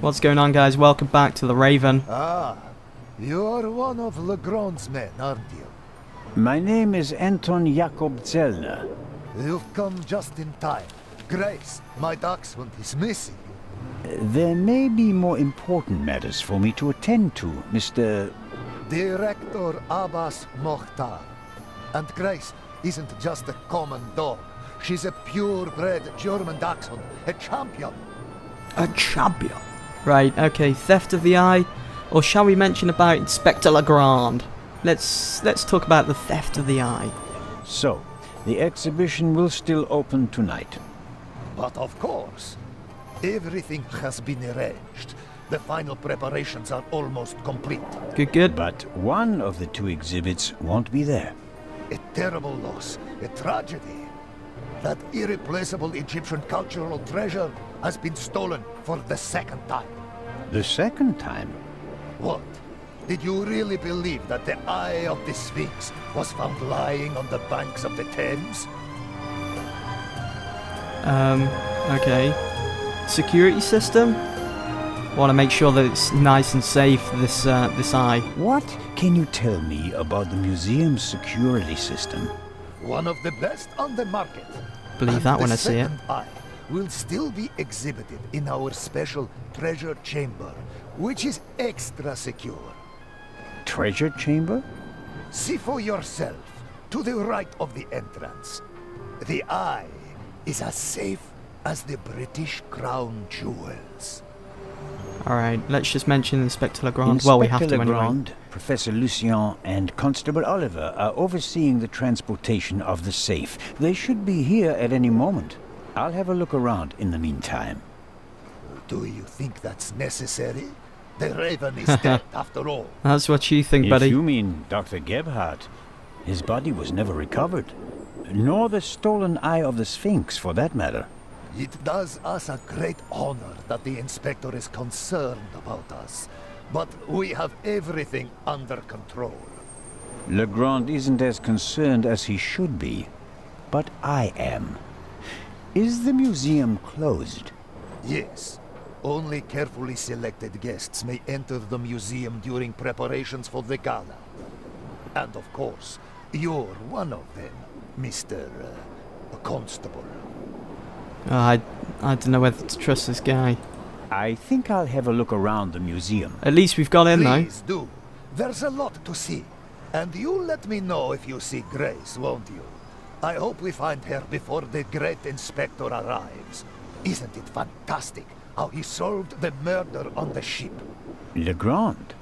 What's going on, guys? Welcome back to the Raven. Ah, you're one of Legrand's men, aren't you? My name is Anton Jakob Zellner. You've come just in time. Grace, my dachshund, is missing. There may be more important matters for me to attend to, Mr. Director Abbas Mokhtar. And Grace isn't just a common dog. She's a purebred German dachshund, a champion. A champion. Right, okay, theft of the eye. Or shall we mention about Inspector Legrand? Let's talk about the theft of the eye. So, the exhibition will still open tonight. But of course, everything has been arranged. The final preparations are almost complete. Good, good. But one of the two exhibits won't be there. A terrible loss, a tragedy. That irreplaceable Egyptian cultural treasure has been stolen for the second time. The second time? What? Did you really believe that the eye of the Sphinx was found lying on the banks of the Thames? Okay. Security system? Want to make sure that it's nice and safe, this eye. What can you tell me about the museum's security system? One of the best on the market. Believe that when I see it. The second eye will still be exhibited in our special treasure chamber, which is extra secure. Treasure chamber? See for yourself, to the right of the entrance. The eye is as safe as the British crown jewels. Alright, let's just mention Inspector Legrand. Well, we have to Legrand, anyway. Professor Lucien, and Constable Oliver are overseeing the transportation of the safe. They should be here at any moment. I'll have a look around in the meantime. Do you think that's necessary? The Raven is dead, after all. That's what you think, buddy. If you mean Dr. Gebhardt, his body was never recovered. Nor the stolen eye of the Sphinx, for that matter. It does us a great honor that the Inspector is concerned about us. But we have everything under control. Legrand isn't as concerned as he should be. But I am. Is the museum closed? Yes. Only carefully selected guests may enter the museum during preparations for the gala. And of course, you're one of them, Mr. Constable. I don't know whether to trust this guy. I think I'll have a look around the museum. At least we've got in, though. Please do. There's a lot to see. And you let me know if you see Grace, won't you? I hope we find her before the great Inspector arrives. Isn't it fantastic how he solved the murder on the ship? Legrand?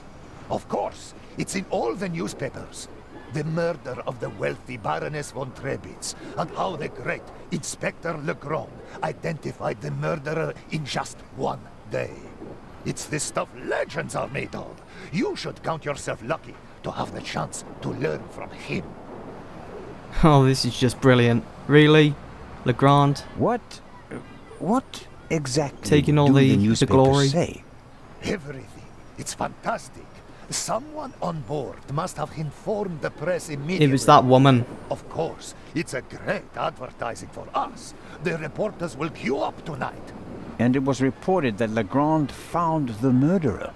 Of course. It's in all the newspapers. The murder of the wealthy Baroness von Trebitz, and how the great Inspector Legrand identified the murderer in just one day. It's the stuff legends are made of. You should count yourself lucky to have the chance to learn from him. Oh, this is just brilliant. Really? Legrand? What exactly taking all do the newspapers glory? say? Everything. It's fantastic. Someone on board must have informed the press immediately. It was that woman. Of course. It's a great advertising for us. The reporters will queue up tonight. And it was reported that Legrand found the murderer.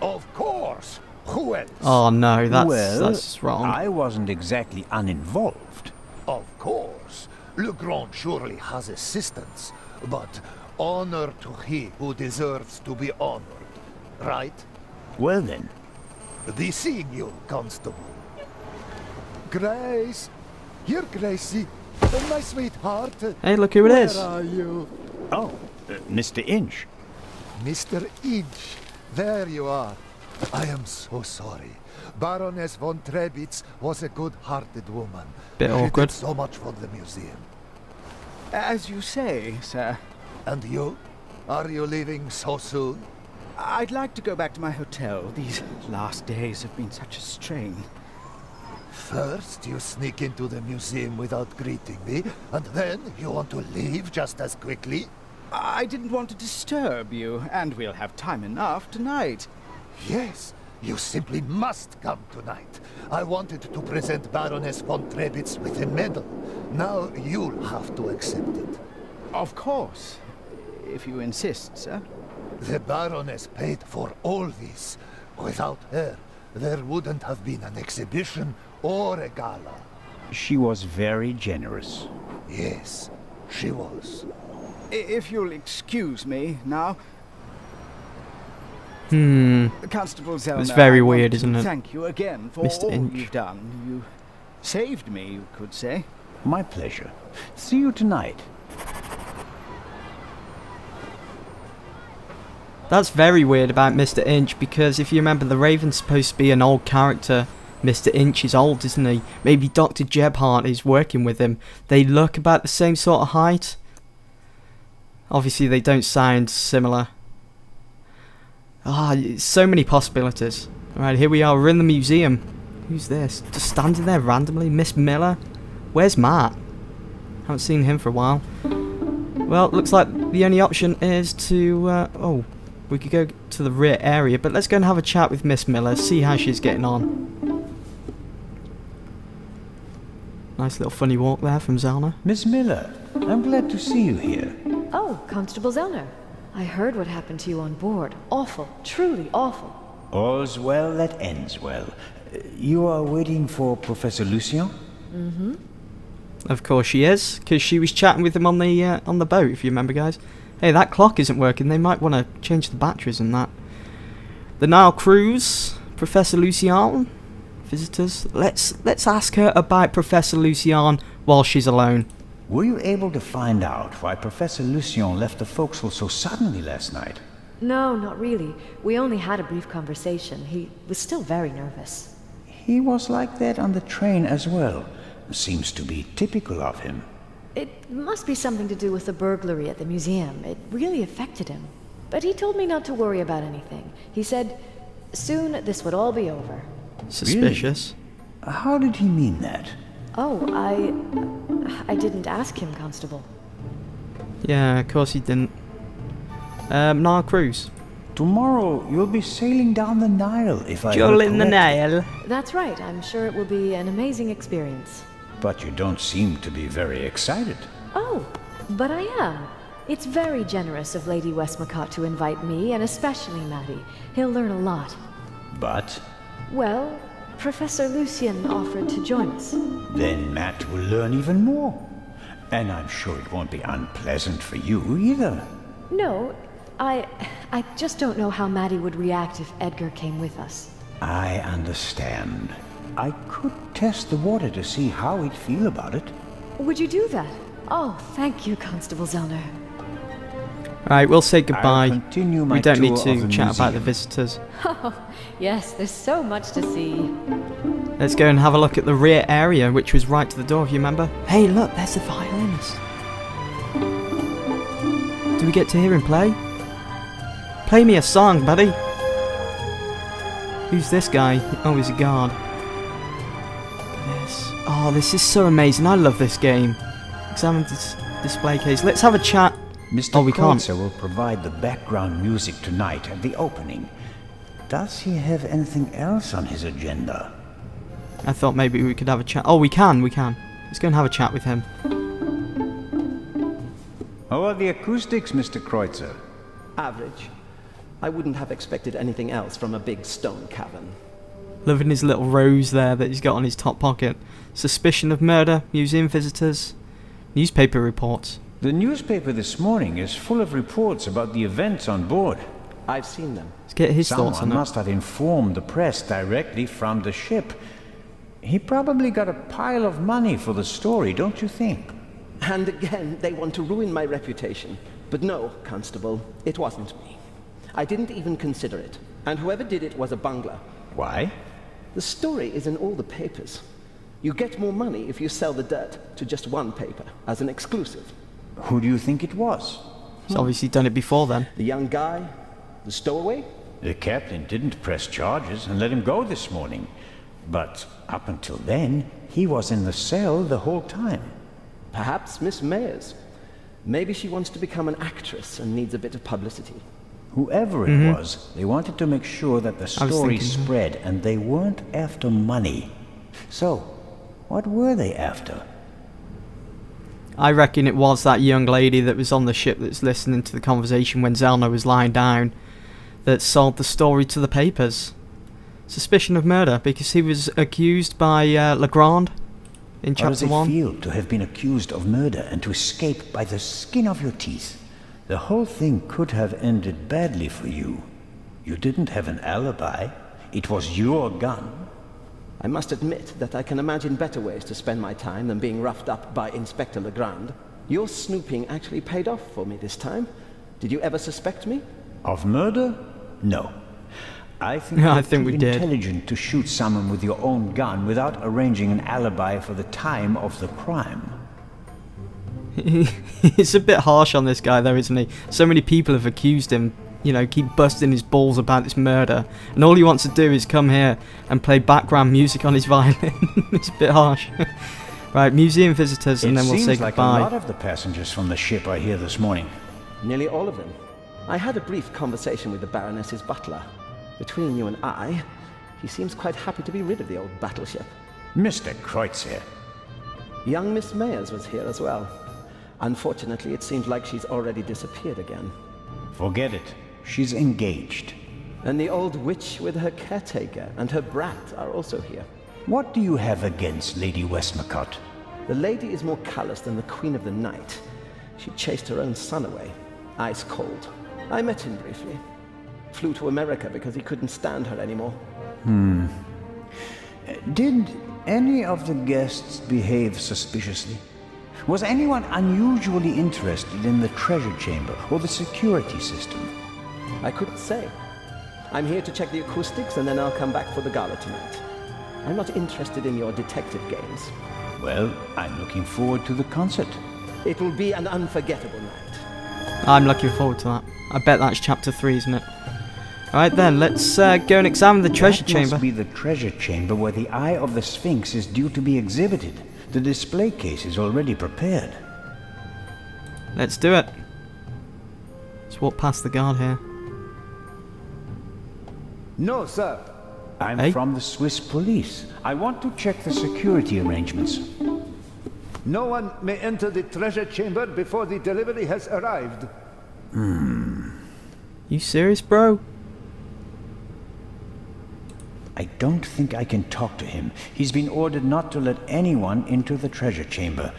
Of course. Who else? Oh no, that's Well, just wrong. I wasn't exactly uninvolved. Of course. Legrand surely has assistants. But honor to he who deserves to be honored. Right? Well then. Be seeing you, Constable. Grace! Here, Gracie. My sweetheart. Hey, look who it is. Where are you? Oh, Mr. Inch. Mr. Inch. There you are. I am so sorry. Baroness von Trebitz was a good-hearted woman. Bit She awkward. did so much for the museum. As you say, sir. And you? Are you leaving so soon? I'd like to go back to my hotel. These last days have been such a strain. First, you sneak into the museum without greeting me, and then you want to leave just as quickly? I didn't want to disturb you, and we'll have time enough tonight. Yes, you simply must come tonight. I wanted to present Baroness von Trebitz with a medal. Now you'll have to accept it. Of course. If you insist, sir. The Baroness paid for all this. Without her, there wouldn't have been an exhibition or a gala. She was very generous. Yes, she was. If you'll excuse me now, Constable Zellner, It's very I want weird, to isn't it? Thank you again for Mr. all Inch. you've done. You saved me, you could say. My pleasure. See you tonight. That's very weird about Mr. Inch, because if you remember, the Raven's supposed to be an old character. Mr. Inch is old, isn't he? Maybe Dr. Gebhardt is working with him. They look about the same sort of height. Obviously, they don't sound similar. So many possibilities. Alright, here we are. We're in the museum. Who's this? Just standing there randomly? Miss Miller? Where's Matt? Haven't seen him for a while. Well, it looks like the only option is to... we could go to the rear area, but let's go and have a chat with Miss Miller, see how she's getting on. Nice little funny walk there from Zellner. Miss Miller, I'm glad to see you here. Oh, Constable Zellner. I heard what happened to you on board. Awful. Truly awful. All's well that ends well. You are waiting for Professor Lucien? Mm-hmm. Of course she is, because she was chatting with him on the boat, if you remember, guys. Hey, that clock isn't working. They might want to change the batteries and that. The Nile cruise, Professor Lucien, visitors. Let's ask her about Professor Lucien while she's alone. Were you able to find out why Professor Lucien left the forecastle so suddenly last night? No, not really. We only had a brief conversation. He was still very nervous. He was like that on the train as well. Seems to be typical of him. It must be something to do with the burglary at the museum. It really affected him. But he told me not to worry about anything. He said, soon this would all be over. Suspicious. Really? How did he mean that? Oh, I didn't ask him, Constable. Yeah, of course he didn't. Nile cruise. Tomorrow you'll be sailing down the Nile, if I Jewel recall in the Nile. That's right. I'm sure it will be an amazing experience. But you don't seem to be very excited. Oh, but I am. It's very generous of Lady Westmacott to invite me, and especially Maddie. He'll learn a lot. But Well, Professor Lucien offered to join us. then Matt will learn even more. And I'm sure it won't be unpleasant for you either. No, I just don't know how Maddie would react if Edgar came with us. I understand. I could test the water to see how he'd feel about it. Would you do that? Oh, thank you, Constable Zellner. Alright, we'll say I'll goodbye. continue my We don't need tour to of the chat about the museum. visitors. Yes, there's so much to see. Let's go and have a look at the rear area, which was right to the door, if you remember. Hey, look, there's the violinist. Do we get to hear him play? Play me a song, buddy. Who's this guy? Oh, he's a guard. Look at this. Oh, this is so amazing. I love this game. Examine this display case. Let's have a chat. Mr. Oh, we can't. Kreutzer will provide the background music tonight at the opening. Does he have anything else on his agenda? I thought maybe we could have a chat. Oh, we can. Let's go and have a chat with him. How are the acoustics, Mr. Kreutzer? Average. I wouldn't have expected anything else from a big stone cavern. Loving his little rose there that he's got on his top pocket. Suspicion of murder, museum visitors, newspaper reports. The newspaper this morning is full of reports about the events on board. I've seen them. Let's get his thoughts Someone on it. must have informed the press directly from the ship. He probably got a pile of money for the story, don't you think? And again, they want to ruin my reputation. But no, Constable, it wasn't me. I didn't even consider it. And whoever did it was a bungler. Why? The story is in all the papers. You get more money if you sell the dirt to just one paper, as an exclusive. Who do you think it was? He's obviously done it before then. The young guy? The stowaway? The captain didn't press charges and let him go this morning. But up until then, he was in the cell the whole time. Perhaps Miss Mayers. Maybe she wants to become an actress and needs a bit of publicity. Whoever it was, they wanted to make sure that the story thinking that. spread, and they weren't after money. So, what were they after? I reckon it was that young lady that was on the ship that's listening to the conversation when Zellner was lying down that sold the story to the papers. Suspicion of murder, because he was accused by Legrand in How does chapter it 1. feel to have been accused of murder and to escape by the skin of your teeth? The whole thing could have ended badly for you. You didn't have an alibi. It was your gun. I must admit that I can imagine better ways to spend my time than being roughed up by Inspector Legrand. Your snooping actually paid off for me this time. Did you ever suspect me? Of murder? No. I think Yeah, I you're think too we did. intelligent to shoot someone with your own gun without arranging an alibi for the time of the crime. He's a bit harsh on this guy though, isn't he? So many people have accused him, you know, keep busting his balls about this murder, and all he wants to do is come here and play background music on his violin. It's a bit harsh. Right, museum visitors, and then we'll say It seems like goodbye. a lot of the passengers from the ship are here this morning. Nearly all of them. I had a brief conversation with the Baroness's butler. Between you and I, he seems quite happy to be rid of the old battleship. Mr. Kreutzer. Young Miss Mayers was here as well. Unfortunately, it seems like she's already disappeared again. Forget it. She's engaged. And the old witch with her caretaker and her brat are also here. What do you have against Lady Westmacott? The lady is more callous than the Queen of the Night. She chased her own son away, ice cold. I met him briefly. Flew to America because he couldn't stand her anymore. Did any of the guests behave suspiciously? Was anyone unusually interested in the treasure chamber or the security system? I couldn't say. I'm here to check the acoustics and then I'll come back for the gala tonight. I'm not interested in your detective games. Well, I'm looking forward to the concert. It will be an unforgettable night. I'm looking forward to that. I bet that's chapter 3, isn't it? Alright then, let's go and examine the treasure That chamber. must be the treasure chamber where the Eye of the Sphinx is due to be exhibited. The display case is already prepared. Let's do it. Let's walk past the guard here. No, sir. I'm Hey? from the Swiss police. I want to check the security arrangements. No one may enter the treasure chamber before the delivery has arrived. You serious, bro? I don't think I can talk to him. He's been ordered not to let anyone into the treasure chamber.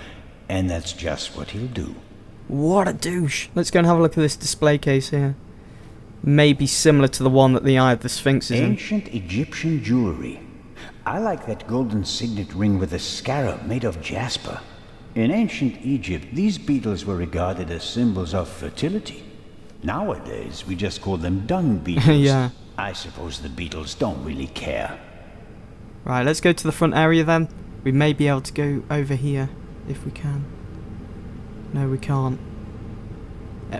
And that's just what he'll do. What a douche. Let's go and have a look at this display case here. Maybe similar to the one that the Eye of the Sphinx is in. Ancient Egyptian jewelry. I like that golden signet ring with a scarab made of jasper. In ancient Egypt, these beetles were regarded as symbols of fertility. Nowadays, we just call them dung beetles. Yeah. I suppose the beetles don't really care. Right, let's go to the front area then. We may be able to go over here if we can. No, we can't.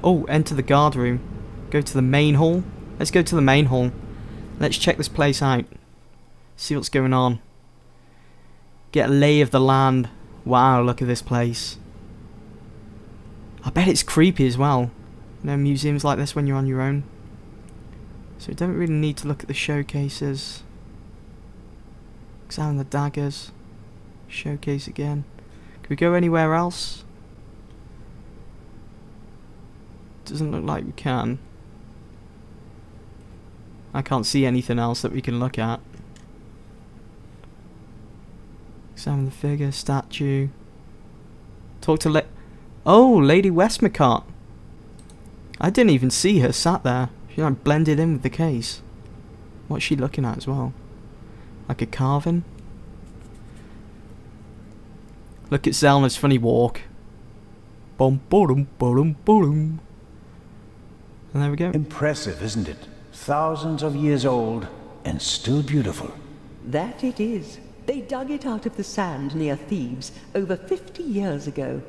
Oh, enter the guard room. Go to the main hall. Let's go to the main hall. Let's check this place out. See what's going on. Get a lay of the land. Wow, look at this place. I bet it's creepy as well. You know, museums like this when you're on your own. So we don't really need to look at the showcases. Examine the daggers. Showcase again. Can we go anywhere else? Doesn't look like we can. I can't see anything else that we can look at. Examine the figure, statue. Talk to Oh, Lady Westmacott. I didn't even see her sat there. She like blended in with the case. What's she looking at as well? Like a carving? Look at Zellner's funny walk. Bum boom boom boom. And there we go. Impressive, isn't it? Thousands of years old and still beautiful. That it is. They dug it out of the sand near Thebes over 50 years ago.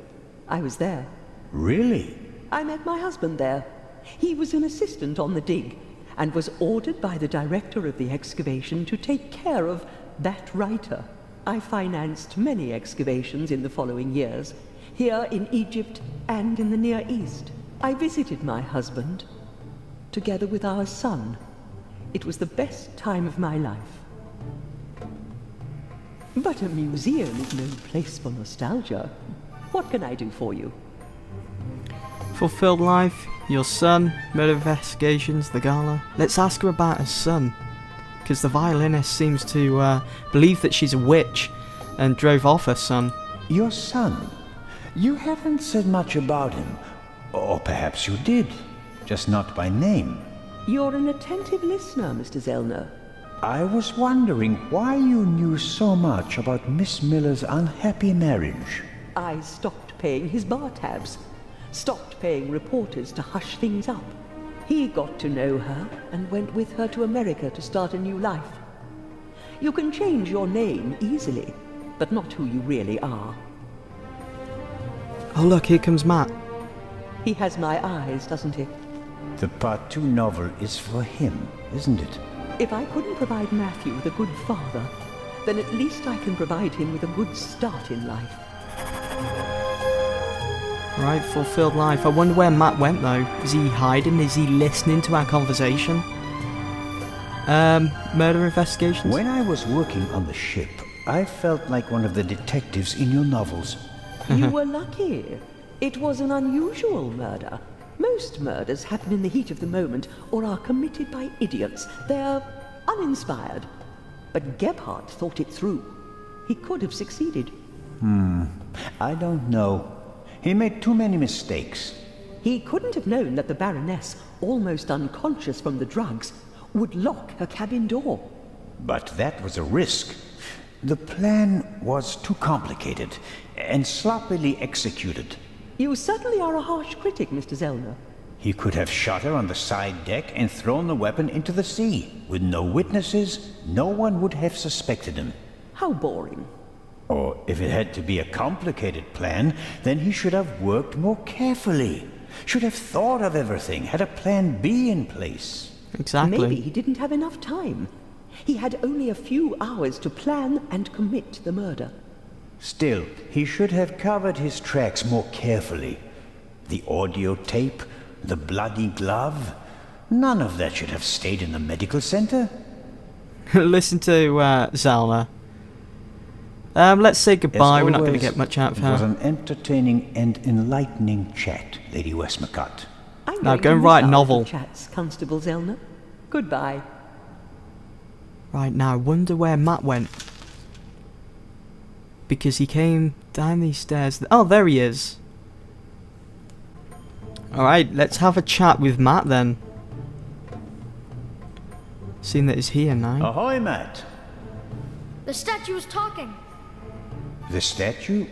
I was there. Really? I met my husband there. He was an assistant on the dig and was ordered by the director of the excavation to take care of that writer. I financed many excavations in the following years, here in Egypt and in the Near East. I visited my husband, together with our son. It was the best time of my life. But a museum is no place for nostalgia. What can I do for you? Fulfilled life, your son, murder investigations, the gala. Let's ask her about her son. Because the violinist seems to believe that she's a witch and drove off her son. Your son? You haven't said much about him. Or perhaps you did, just not by name. You're an attentive listener, Mr. Zellner. I was wondering why you knew so much about Miss Miller's unhappy marriage. I stopped paying his bar tabs, stopped paying reporters to hush things up. He got to know her and went with her to America to start a new life. You can change your name easily, but not who you really are. Oh look, here comes Matt. He has my eyes, doesn't he? The Part 2 novel is for him, isn't it? If I couldn't provide Matthew with a good father, then at least I can provide him with a good start in life. Right, fulfilled life. I wonder where Matt went though. Is he hiding? Is he listening to our conversation? Murder investigations? When I was working on the ship, I felt like one of the detectives in your novels. You were lucky. It was an unusual murder. Most murders happen in the heat of the moment or are committed by idiots. They're uninspired. But Gebhardt thought it through. He could have succeeded. I don't know. He made too many mistakes. He couldn't have known that the Baroness, almost unconscious from the drugs, would lock her cabin door. But that was a risk. The plan was too complicated and sloppily executed. You certainly are a harsh critic, Mr. Zellner. He could have shot her on the side deck and thrown the weapon into the sea. With no witnesses, no one would have suspected him. How boring. Or if it had to be a complicated plan, then he should have worked more carefully. Should have thought of everything, had a plan B in place. Exactly. Maybe he didn't have enough time. He had only a few hours to plan and commit the murder. Still, he should have covered his tracks more carefully. The audio tape, the bloody glove, none of that should have stayed in the medical center. Listen to Zellner. Let's say goodbye. We're not going to get much out of It was her. an entertaining and enlightening chat, Lady Westmacott. I'm Now going go to and miss write a our novel. little chats, Constable Zellner. Goodbye. Right now, I wonder where Matt went. Because he came down these stairs. Oh, there he is. Alright, let's have a chat with Matt then. Seeing that he's here now. Ahoy, Matt. The statue was talking. The statue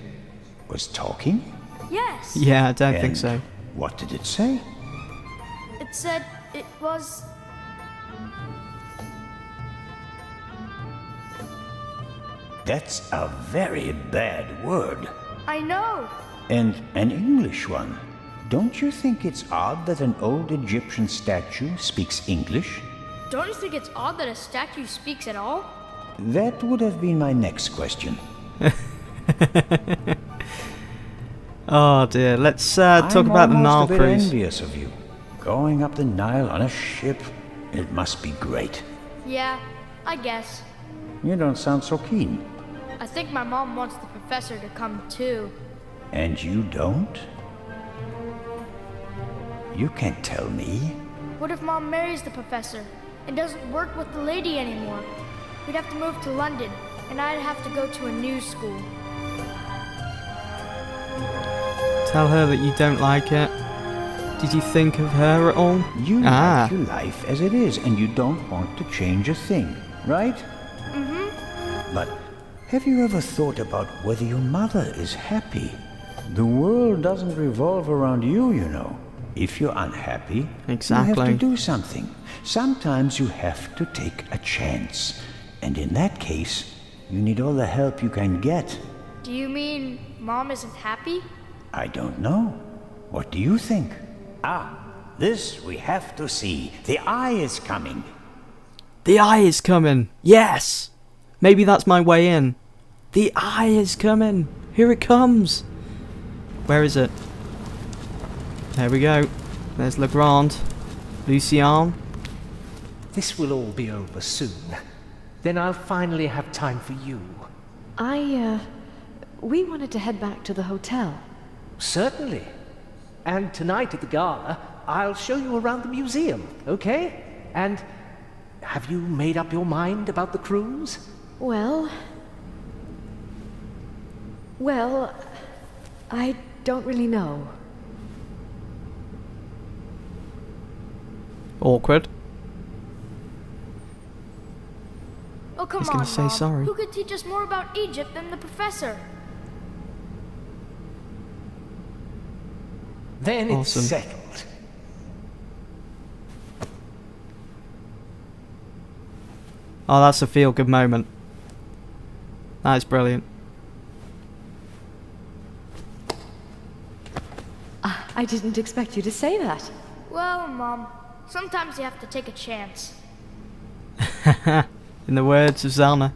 was talking? Yes. Yeah, I don't think And so. what did it say? It said it was... That's a very bad word. I know. And an English one. Don't you think it's odd that an old Egyptian statue speaks English? Don't you think it's odd that a statue speaks at all? That would have been my next question. Oh dear, let's talk about the Nile I'm almost a bit cruise. envious of you. Going up the Nile on a ship, it must be great. Yeah, I guess. You don't sound so keen. I think my mom wants the professor to come too. And you don't? You can't tell me. What if mom marries the professor and doesn't work with the lady anymore? We'd have to move to London, and I'd have to go to a new school. Tell her that you don't like it. Did you think of her at all? You like your life as it is, and you don't want to change a thing, right? Mm-hmm. But have you ever thought about whether your mother is happy? The world doesn't revolve around you, you know. If you're unhappy, you have Exactly. to do something. Sometimes you have to take a chance. And in that case, you need all the help you can get. Do you mean mom isn't happy? I don't know. What do you think? Ah, this we have to see. The eye is coming. The eye is coming. Yes! Maybe that's my way in. The eye is coming. Here it comes. Where is it? There we go. There's Legrand. Lucien. This will all be over soon. Then I'll finally have time for you. We wanted to head back to the hotel. Certainly. And tonight at the gala, I'll show you around the museum, okay? And have you made up your mind about the cruise? Well, I don't really know. Awkward. Oh, come He's on, gonna say Mom. sorry. Who could teach us more about Egypt than the professor? Then it's Awesome. settled. Oh, that's a feel-good moment. That is brilliant. I didn't expect you to say that. Well, Mom, sometimes you have to take a chance. In the words of Zellner.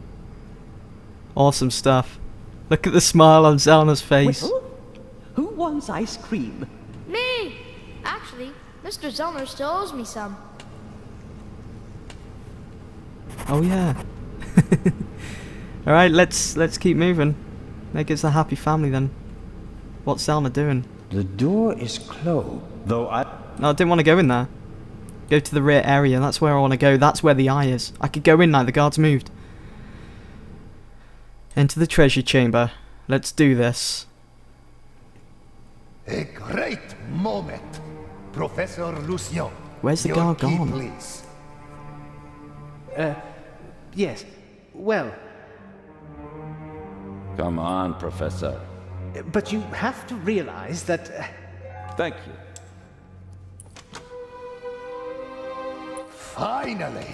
Awesome stuff. Look at the smile on Zellner's face. Well, who wants ice cream? Me! Actually, Mr. Zellner still owes me some. Oh yeah. Alright, let's keep moving. Make us a happy family then. What's Zellner doing? The door is closed, though No, I didn't want to go in there. Go to the rear area, that's where I want to go. That's where the eye is. I could go in now, the guards moved. Enter the treasure chamber. Let's do this. A great moment. Professor Lucien. Where's the your guard key, gone? please. Yes. Well, Come on, Professor. but you have to realize that... Thank you. Finally!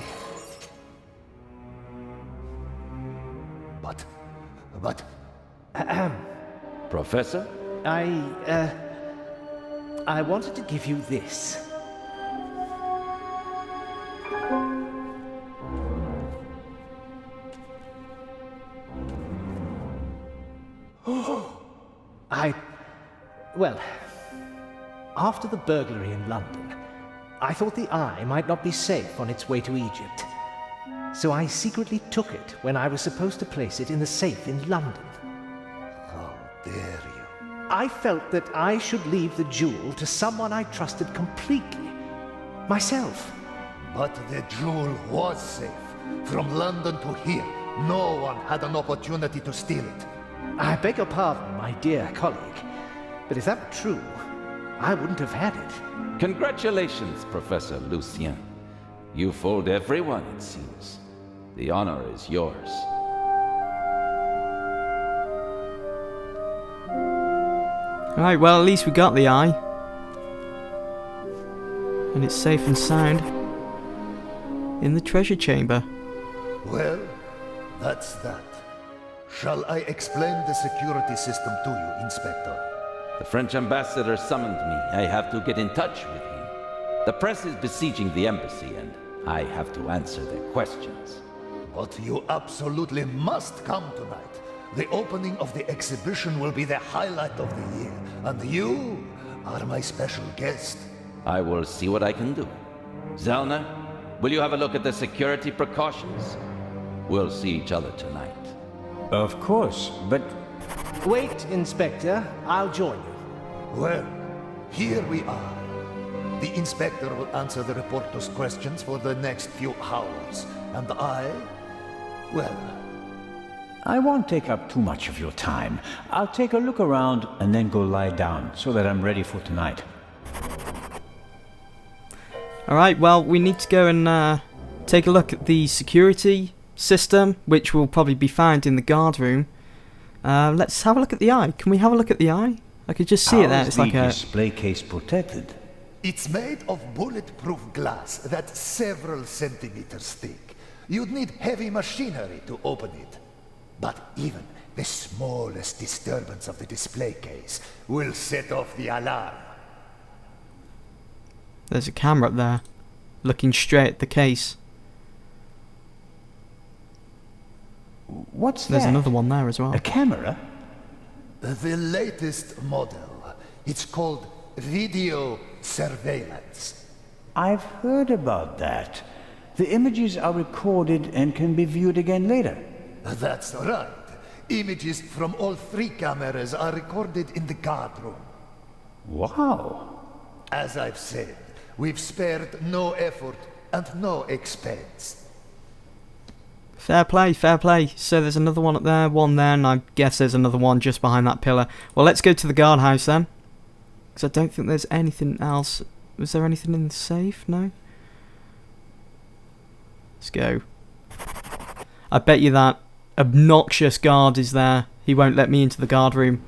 But... Professor? I wanted to give you this. Well, after the burglary in London, I thought the eye might not be safe on its way to Egypt. So I secretly took it when I was supposed to place it in the safe in London. How dare you? I felt that I should leave the jewel to someone I trusted completely. Myself. But the jewel was safe. From London to here, no one had an opportunity to steal it. I beg your pardon, my dear colleague. But if that were true, I wouldn't have had it. Congratulations, Professor Lucien. You fooled everyone, it seems. The honor is yours. Alright, well at least we got the eye. And it's safe and sound. In the treasure chamber. Well, that's that. Shall I explain the security system to you, Inspector? The French ambassador summoned me. I have to get in touch with him. The press is besieging the embassy, and I have to answer their questions. But you absolutely must come tonight. The opening of the exhibition will be the highlight of the year, and you are my special guest. I will see what I can do. Zellner, will you have a look at the security precautions? We'll see each other tonight. Of course, but Wait, Inspector. I'll join you. Well, here we are. The inspector will answer the reporter's questions for the next few hours. And well, I won't take up too much of your time. I'll take a look around and then go lie down so that I'm ready for tonight. Alright, well we need to go and take a look at the security system, which will probably be found in the guard room. Let's have a look at the eye. Can we have a look at the eye? I could just see it there. It's like a display case protected. it's made of bulletproof glass that's several centimeters thick. You'd need heavy machinery to open it. But even the smallest disturbance of the display case will set off the alarm. There's a camera up there, looking straight at the case. What's There's that? another one there as well. A camera? The latest model. It's called video surveillance. I've heard about that. The images are recorded and can be viewed again later. That's right. Images from all three cameras are recorded in the guard room. Wow. As I've said, we've spared no effort and no expense. Fair play, fair play. So there's another one up there, one there, and I guess there's another one just behind that pillar. Well, let's go to the guardhouse then. Because I don't think there's anything else. Was there anything in the safe? No? Let's go. I bet you that obnoxious guard is there. He won't let me into the guard room.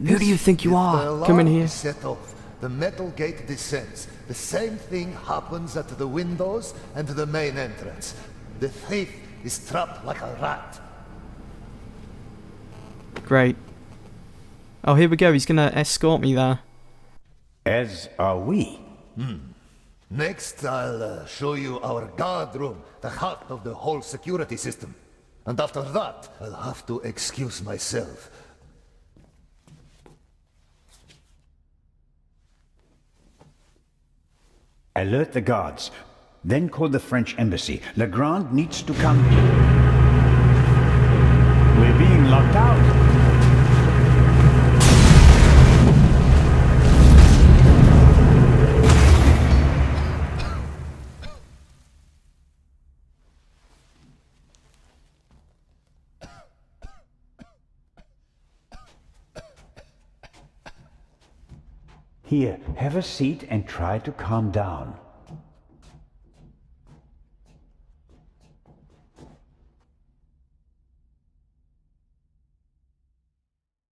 Who do you think you are? Come in here. Set off. The metal gate descends. The same thing happens at the windows and the main entrance. The thief is trapped like a rat. Great. Oh, here we go. He's going to escort me there. As are we. Next, I'll show you our guard room, the heart of the whole security system. And after that, I'll have to excuse myself. Alert the guards. Then call the French embassy. Legrand needs to come. We're being locked out. Here, have a seat and try to calm down.